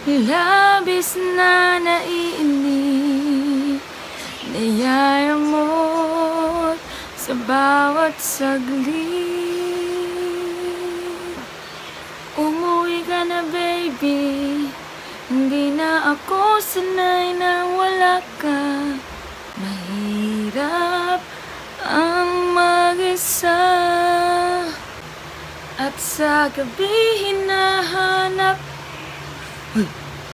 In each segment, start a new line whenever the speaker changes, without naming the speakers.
Labis na naiinip, nayayamot sa bawat saglit. Umuwi ka na baby, hindi na ako sanay na wala ka. Mahirap ang mag-isa, at sa gabi hinahanap.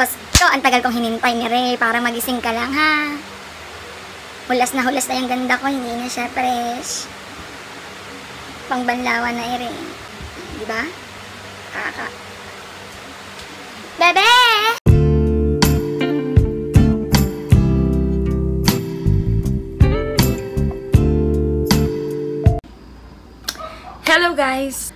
Ito, ang tagal kong hinintay ni Ray para magising ka lang, ha? Hulas na yung ganda ko, hindi na siya fresh. Pangbanlawan na Ray. Diba? Kaka. Bebe!
Hello guys!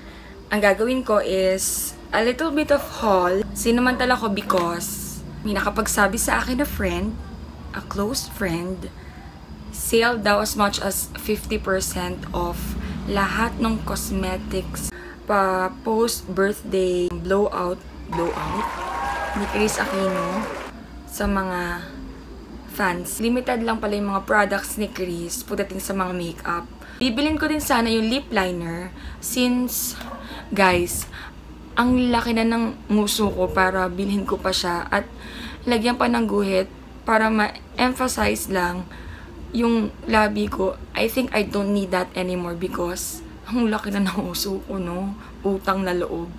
Ang gagawin ko is a little bit of haul. Sinamantala ko because may nakapagsabi sa akin na friend, a close friend, sale daw as much as 50% off lahat ng cosmetics pa post-birthday blowout ni Kris Aquino sa mga fans. Limited lang pala yung mga products ni Kris pagdating sa mga makeup. Bibilin ko din sana yung lip liner since, guys, ang laki na ng nguso ko para bilhin ko pa siya at lagyan pa ng guhit para ma-emphasize lang yung labi ko. I think I don't need that anymore because ang laki na ng nguso ko, no? Utang na loob.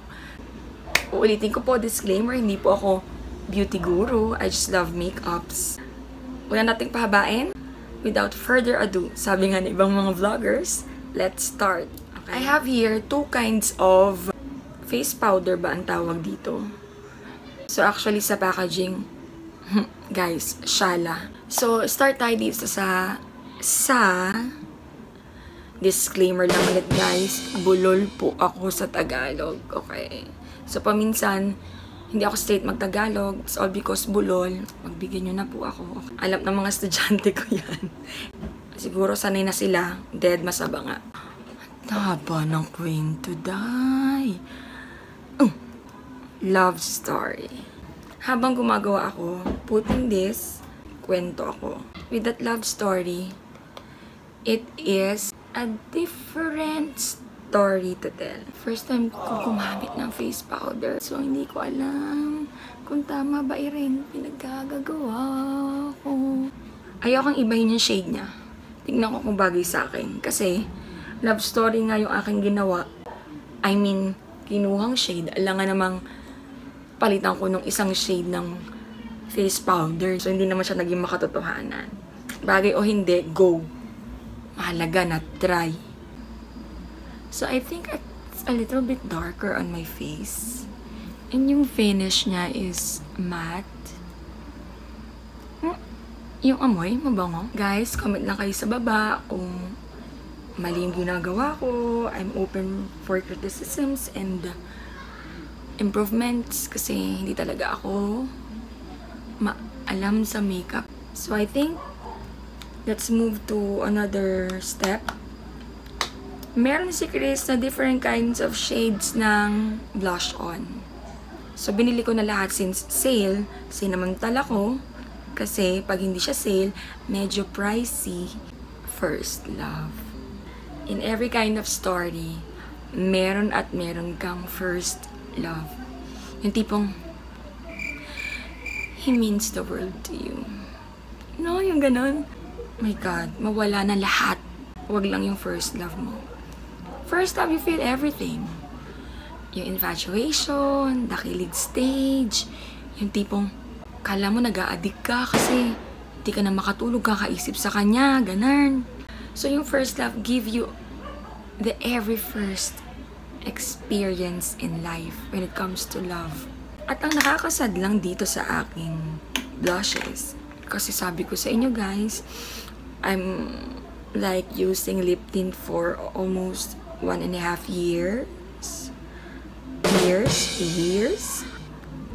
Uulitin ko po, disclaimer, hindi po ako beauty guru. I just love makeups. Wala nating pahabain. Without further ado, sabi nga ng ibang mga vloggers, let's start. Okay. I have here two kinds of face powder ba ang tawag dito. So actually sa packaging, guys, Shala. So start tayo dito sa disclaimer lang ulit guys, bulol po ako sa Tagalog. Okay. So paminsan, hindi ako straight mag-Tagalog. It's all because bulol. Magbigyan nyo na po ako. Alam ng mga estudyante ko yan. Siguro sanay na sila. Dead masaba nga. Taba ng kwento, day. Love story. Habang gumagawa ako, putting this, kwento ako. With that love story, it is a different story to tell. First time ko gumamit ng face powder. So, hindi ko alam kung tama ba rin pinagkagagawa ko. Ayokong ibahin yung shade niya. Tignan ko kung bagay sa akin. Kasi, love story nga yung aking ginawa. I mean, kinuhang shade. Alangan namang palitan ko nung isang shade ng face powder. So, hindi naman siya naging makatotohanan. Bagay o hindi, go. Mahalaga na try. So, I think it's a little bit darker on my face. And yung finish niya is matte. Yung amoy, mabango. Guys, comment lang kayo sa baba kung mali yung ginagawa ko. I'm open for criticisms and improvements kasi hindi talaga ako maalam sa makeup. So, I think let's move to another step. Meron si Kris na different kinds of shades ng blush on. So, binili ko na lahat since sale. Sinamantala ko. Kasi, pag hindi siya sale, medyo pricey. First love. In every kind of story, meron at meron kang first love. Yung tipong, he means the world to you. No, yung ganun. My God, mawala na lahat. Huwag lang yung first love mo. First time you feel everything. Yung infatuation, the kilig stage, yung tipong, kala mo nag-a-addict ka kasi di ka na makatulog, kakaisip sa kanya, ganun. So yung first love give you the every first experience in life when it comes to love. At ang nakakasad lang dito sa aking blushes, kasi sabi ko sa inyo guys, I'm like using lip tint for almost 1.5 years.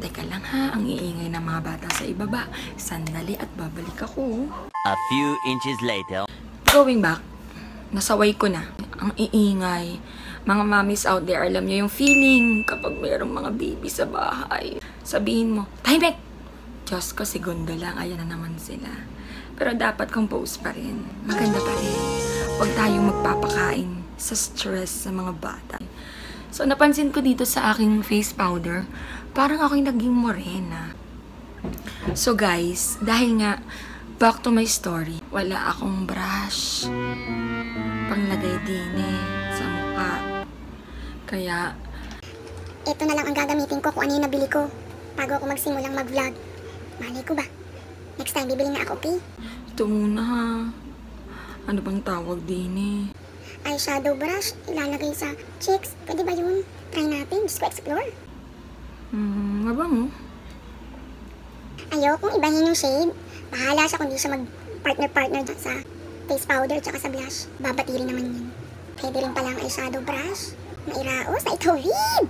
Teka lang ha, ang iingay ng mga bata sa ibaba. Sandali at babalik ako.
A few inches later.
Going back, nasaway ko na. Ang iingay. Mga mommies out there, alam niyo yung feeling kapag mayroong mga baby sa bahay. sabihin mo, tahimik! Diyos ko, segundo lang, ayan na naman sila. Pero dapat compose pa rin. Maganda pa rin. Huwag tayong magpapakain sa stress sa mga bata. So, napansin ko dito sa aking face powder, parang ako'y naging morena. So, guys, dahil nga, back to my story, wala akong brush panglagay din sa mukha. Kaya,
Ito na lang ang gagamitin ko kung ano yung nabili ko bago ako magsimulang mag-vlog. Malay ko ba? Next time, bibili na ako, okay?
ito muna ha. Ano bang tawag din
Eyeshadow brush, ilalagay sa cheeks. Pwede ba yun? Try natin, just go explore.
Mabango.
Ayokong ibahin yung shade. Bahala siya kung di siya mag-partner-partner dyan sa face powder tsaka sa blush. Babatiri naman yun. Pwede rin pala ang eyeshadow brush. Mairaos na itawid!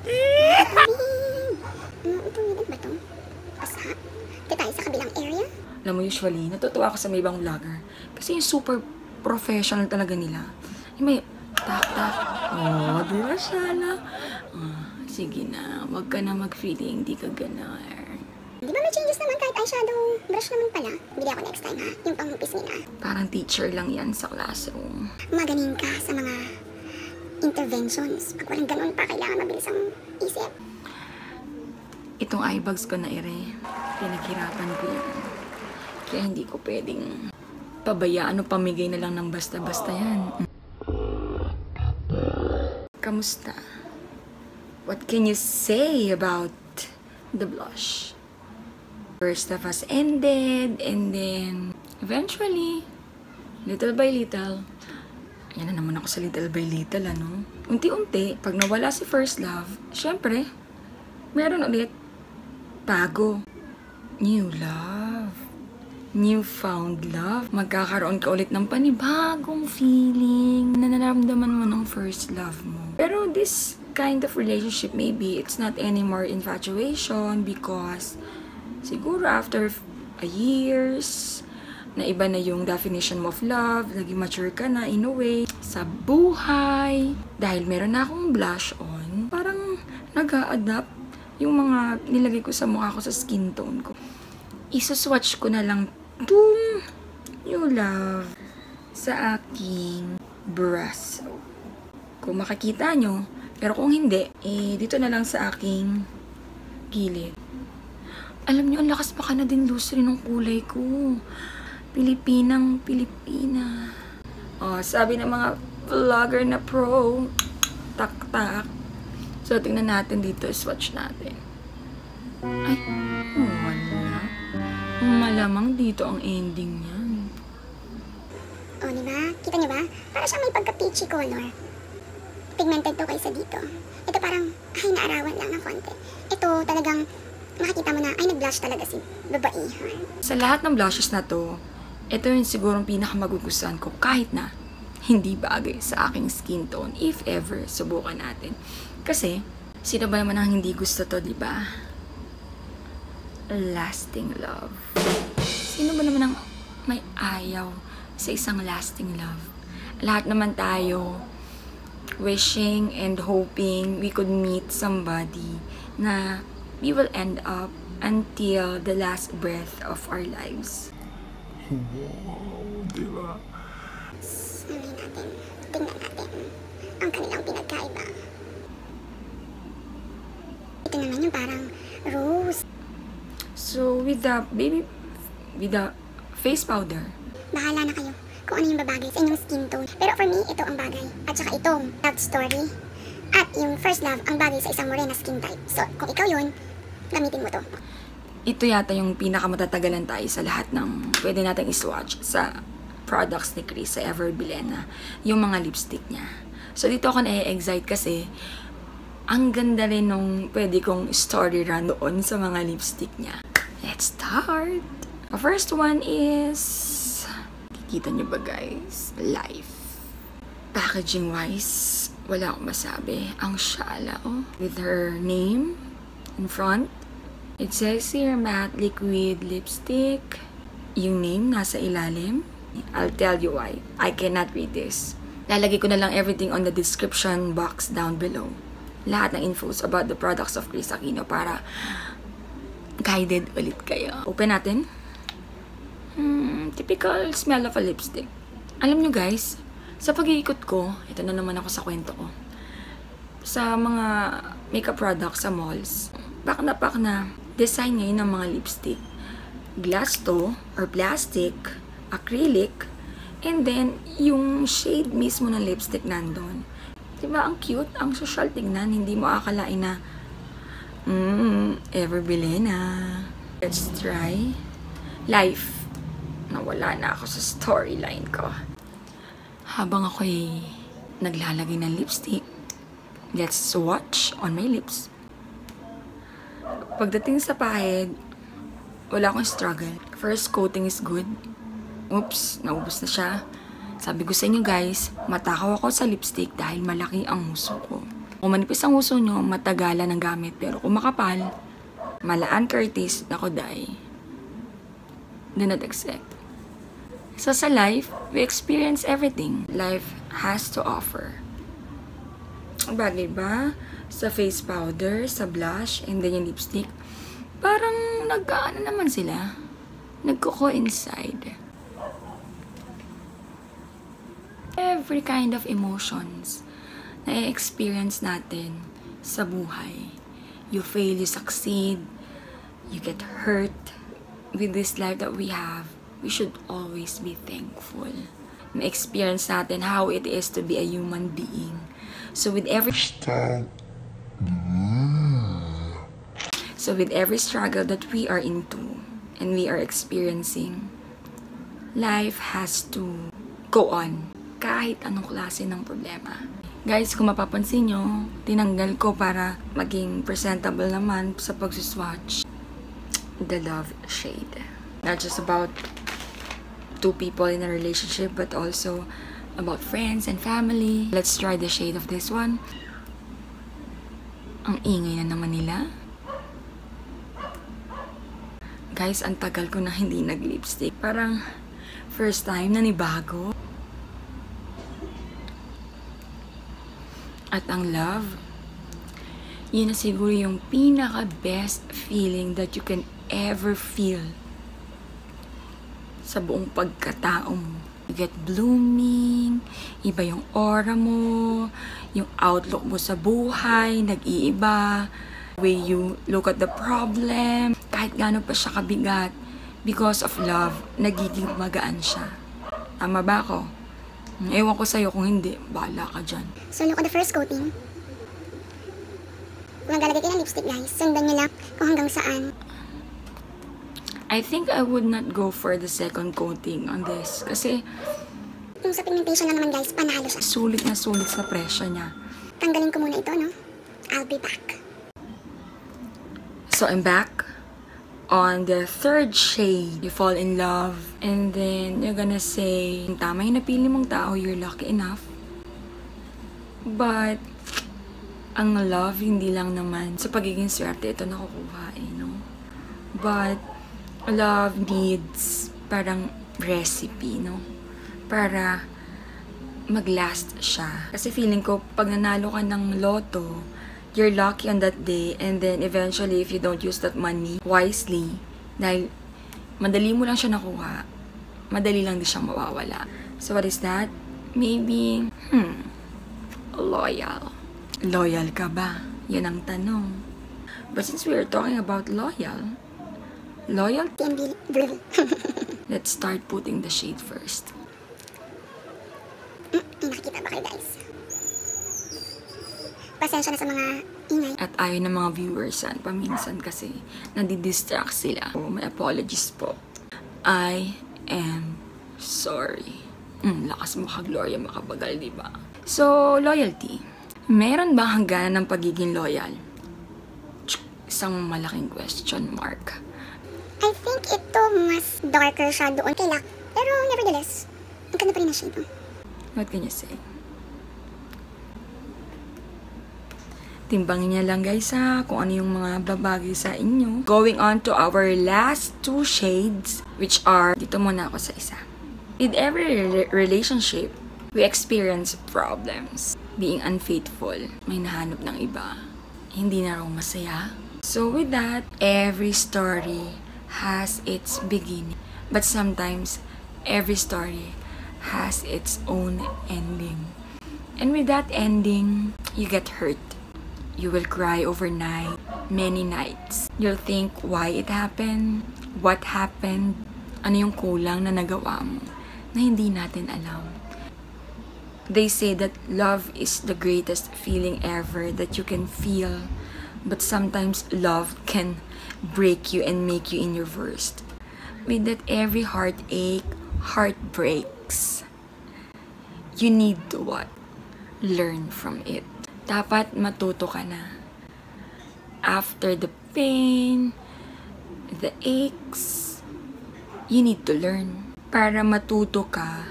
Itawid! Itawid ba ito? Basa? Dito tayo sa kabilang area.
Alam mo, usually, natutuwa ako sa may ibang vlogger. Kasi yung super professional talaga nila. Yung may tak-tak. Oh, di ba siya na? Sige na, wag ka na mag-feeling, di ka ganar.
Di ba may changes naman kahit eyeshadow brush naman pala? Bili ako next time ha, yung pangupis nila.
Parang teacher lang yan sa classroom.
Magaling ka sa mga interventions. Pag walang ganun pa, kailangan mabilis ang isip.
Itong eye bags ko na pinaghirapan ko yan. Kaya hindi ko pwedeng pabayaan o pamigay na lang ng basta-basta yan. Kamusta? What can you say about the blush? First of us ended, and then eventually, little by little, ayan na naman ako sa little by little, ano? Unti-unti, pag nawala si first love, syempre, meron ulit bago. New love. Newfound love. Magkakaroon ka ulit ng panibagong feeling na nararamdaman mo ng first love mo. Pero this kind of relationship, maybe it's not anymore infatuation because siguro after years, na iba na yung definition mo of love, naging mature ka na in a way sa buhay. Dahil meron na akong blush on, parang nag-a-adapt yung mga nilagay ko sa mukha ko sa skin tone ko. Isuswatch ko na lang itong new love sa aking braso. Kung makikita nyo, pero kung hindi, dito na lang sa aking gilid. Alam nyo, ang lakas pa ka na din lusri ng kulay ko. Pilipinang Pilipina. Oh, sabi ng mga vlogger na pro, tak-tak. So, tingnan natin dito, swatch natin. Ay, wala. Malamang dito ang ending niyan.
O, diba? Kita niyo ba? Para siyang may pagka-peachy color. Pigmented to kaysa dito. Ito parang, ay, naarawan lang ng konti. Ito, talagang, makikita mo na, ay, nag-blush talaga si babae.
Sa lahat ng blushes na to, ito yung sigurong pinakamagugustuhan ko kahit na hindi bagay sa aking skin tone. If ever, subukan natin. Kasi, sino ba naman ang hindi gusto to, di ba? Lasting love. Sino ba naman ang may ayaw sa isang lasting love? Lahat naman tayo wishing and hoping we could meet somebody na we will end up until the last breath of our lives.
Wow, di ba?
Sabihin natin, tingnan natin ang kanilang pinagkaiba. Ito naman yung parang rose.
So, with the face powder,
Bahala na kayo kung ano yung babagay sa inyong skin tone. Pero for me, ito ang bagay. At saka itong love story. At yung first love ang bagay sa isang morena skin type. So, kung ikaw yun, gamitin mo to.
ito yata yung pinakamatatagalan tayo sa lahat ng pwede natin iswatch sa products ni Chris, sa Ever Bilena, yung mga lipstick niya. So, dito ako na-excite kasi ang ganda rin nung pwede kong story run doon sa mga lipstick niya. Let's start! The first one is, kikita niyo ba guys? Life. Packaging wise, wala akong masabi. Ang shala, oh. With her name in front. It says here, matte liquid lipstick. Yung name nasa ilalim. I'll tell you why. I cannot read this. Lalagay ko na lang everything on the description box down below. Lahat ng infos about the products of Kris Aquino para guided ulit kayo. Open natin. Typical smell of a lipstick. Alam nyo guys, sa pag-iikot ko, ito na naman ako sa kwento ko. Sa mga makeup products sa malls, pak na design ngayon ng mga lipstick. Glass to, or plastic, acrylic, and then yung shade mismo ng lipstick nandun. Diba, ang cute, ang social tignan, hindi mo akalain na ever bilhin na. Let's try. Life. Nawala na ako sa storyline ko. Habang ako'y naglalagay ng lipstick, let's swatch on my lips. Pagdating sa pahid, wala akong struggle. First coating is good. Oops, naubos na siya. Sabi ko sa inyo guys, matakaw ako sa lipstick dahil malaki ang huso ko. Kung manipis ang huso nyo, matagalan ng gamit. Pero kung makapal, malaan Curtis, nako day. Do not accept. So sa life, we experience everything life has to offer. Bagay ba? Sa face powder, sa blush, and then yung lipstick, parang nag-ano naman sila. Nagko-coincide. Every kind of emotions na i-experience natin sa buhay. You fail, you succeed, you get hurt. With this life that we have, we should always be thankful. Na-experience natin how it is to be a human being. So with every struggle that we are into and we are experiencing, life has to go on kahit anong klase ng problema. Guys, kung mapapansin nyo, tinanggal ko para maging presentable naman sa pagsuswatch the love shade. Not just about two people in a relationship, but also about friends and family. Let's try the shade of this one. Ang ingay na naman nila. Guys, ang tagal ko na hindi nag-lipstick. Parang first time na nibago. At ang love, yun na siguro yung pinaka-best feeling that you can ever feel sa buong pagkatao mo. You get blooming, iba yung aura mo, yung outlook mo sa buhay, nag-iiba, the way you look at the problem, kahit gaano pa siya kabigat, because of love, nagiging magaan siya. Tama ba ako? Ewan ko sa'yo, kung hindi, bahala ka dyan.
So look at the first coating. Kung naglalagay kayo ng lipstick guys, sundan nyo lang kung hanggang saan.
I think I would not go for the second coating on this. Kasi
Yung sa pigmentation lang naman guys, panalo siya.
sulit na sulit sa presyo niya.
Tanggalin ko muna ito, no? I'll be back.
So I'm back on the third shade. You fall in love. And then you're gonna say, tama yung napili mong tao, you're lucky enough. But ang love, hindi lang naman sa pagiging swerte ito nakukuha no? But love needs parang recipe, no? Para mag-last siya. Kasi feeling ko, pag nanalo ka ng loto, you're lucky on that day, and then eventually, if you don't use that money wisely, dahil madali mo lang siya nakuha, madali lang din siyang mawawala. So what is that? Maybe, loyal. Loyal ka ba? Yan ang tanong. But since we are talking about loyalty, let's start putting the shade first.
May nakikita ba kayo guys? Pasensya na sa mga ingay.
At ayaw ng mga viewers paminsan kasi nadidistract sila. So, may apologies po. I am sorry. Lakas mo ka, Gloria, makabagal, diba? So, loyalty. Meron ba hangganan ng pagiging loyal? Isang malaking question mark.
I think ito mas darker siya doon kay Lac. Pero nevertheless, ang ganda pa rin na shade.
What can you say? Timbangin niya lang guys kung ano yung mga babagay sa inyo. Going on to our last two shades, which are, dito muna ako sa isa. With every relationship, we experience problems. Being unfaithful, may nahanap ng iba. Hindi na raw masaya. So with that, every story has its beginning. But sometimes, every story has its own ending. And with that ending, you get hurt. You will cry overnight, many nights. You'll think why it happened, what happened, ano yung kulang na nagawa mo, na hindi natin alam. They say that love is the greatest feeling ever that you can feel, but sometimes love can break you and make you in your worst. With that, every heartache, heartbreaks. You need to what? Learn from it. Dapat matuto ka na. After the pain, the aches, you need to learn. Para matuto ka,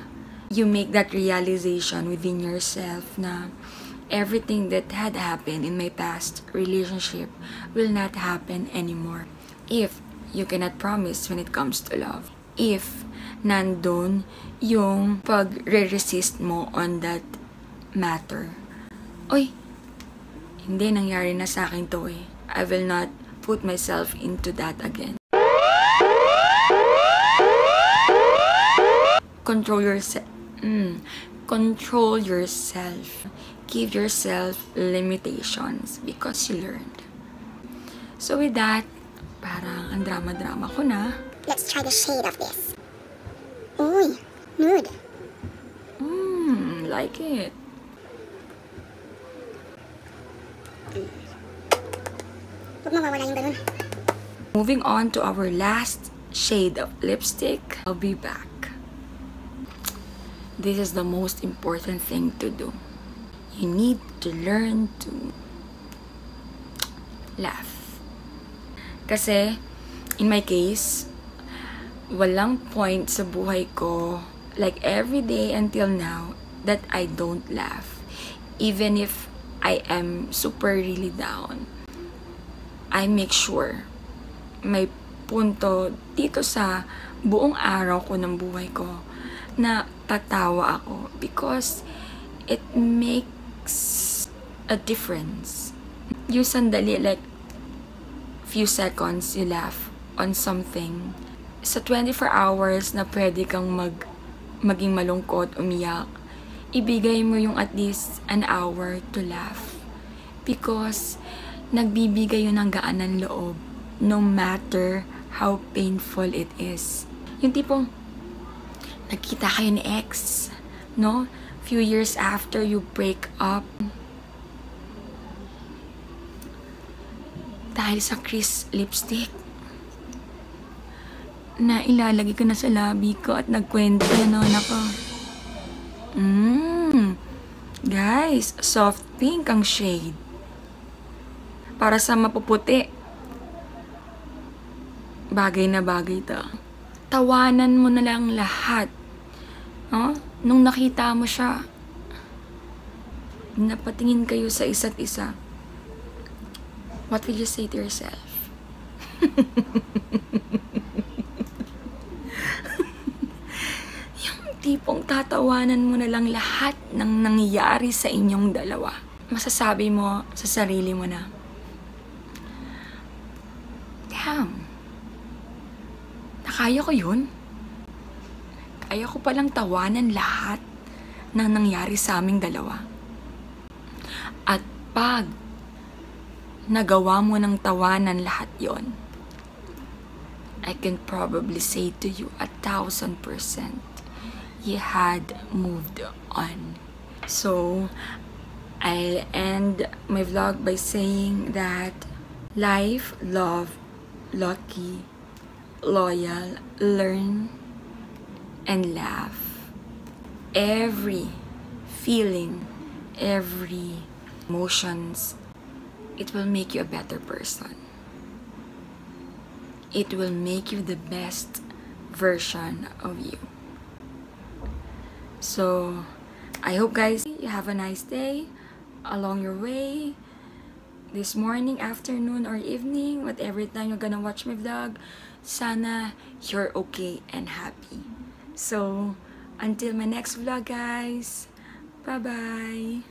you make that realization within yourself na everything that had happened in my past relationship will not happen anymore. If you cannot promise when it comes to love. If nandun yung pag-resist mo on that matter. Oy, hindi nangyari na sa akin to eh. I will not put myself into that again. Control yourself. Control yourself. Give yourself limitations because you learned. So with that, parang ang drama-drama ko na.
Let's try the shade of this. Uy, nude.
Like it.
Huwag mawawala yung ganun.
Moving on to our last shade of lipstick, I'll be back. This is the most important thing to do. You need to learn to laugh. Kasi, in my case, walang point sa buhay ko, like every day until now, that I don't laugh. Even if I am super really down, I make sure may punto dito sa buong araw ko ng buhay ko na tatawa ako because it makes a difference. Yung sandali, like few seconds you laugh on something, sa 24 hours na pwede kang maging malungkot, umiyak, ibigay mo yung at least an hour to laugh. Because nagbibigay yun ng gaan ng loob no matter how painful it is. Yung tipong nagkita kayo ni ex, no? Few years after you break up, dahil sa Chris lipstick na ilalagay ko na sa labi ko at nagkwento naman ako. Guys, soft pink ang shade. Para sa mapuputi. Bagay na bagay to. Tawanan mo na lang lahat. Oh? Nung nakita mo siya, napatingin kayo sa isa't isa. What will you say to yourself? Yung tipong tatawanan mo na lang lahat ng nangyayari sa inyong dalawa. Masasabi mo sa sarili mo na, damn, nakaya ko yun. Kaya ko palang tawanan lahat ng nangyari sa aming dalawa. At pag nagawa mo ng tawanan lahat yon, I can probably say to you 1,000% you had moved on. So, I'll end my vlog by saying that life, love, lucky, loyal, learn, and laugh. Every feeling, every emotions, it will make you a better person. It will make you the best version of you. So, I hope guys you have a nice day along your way. This morning, afternoon, or evening, whatever time you're gonna watch my vlog, sana you're okay and happy. So, until my next vlog guys, bye-bye!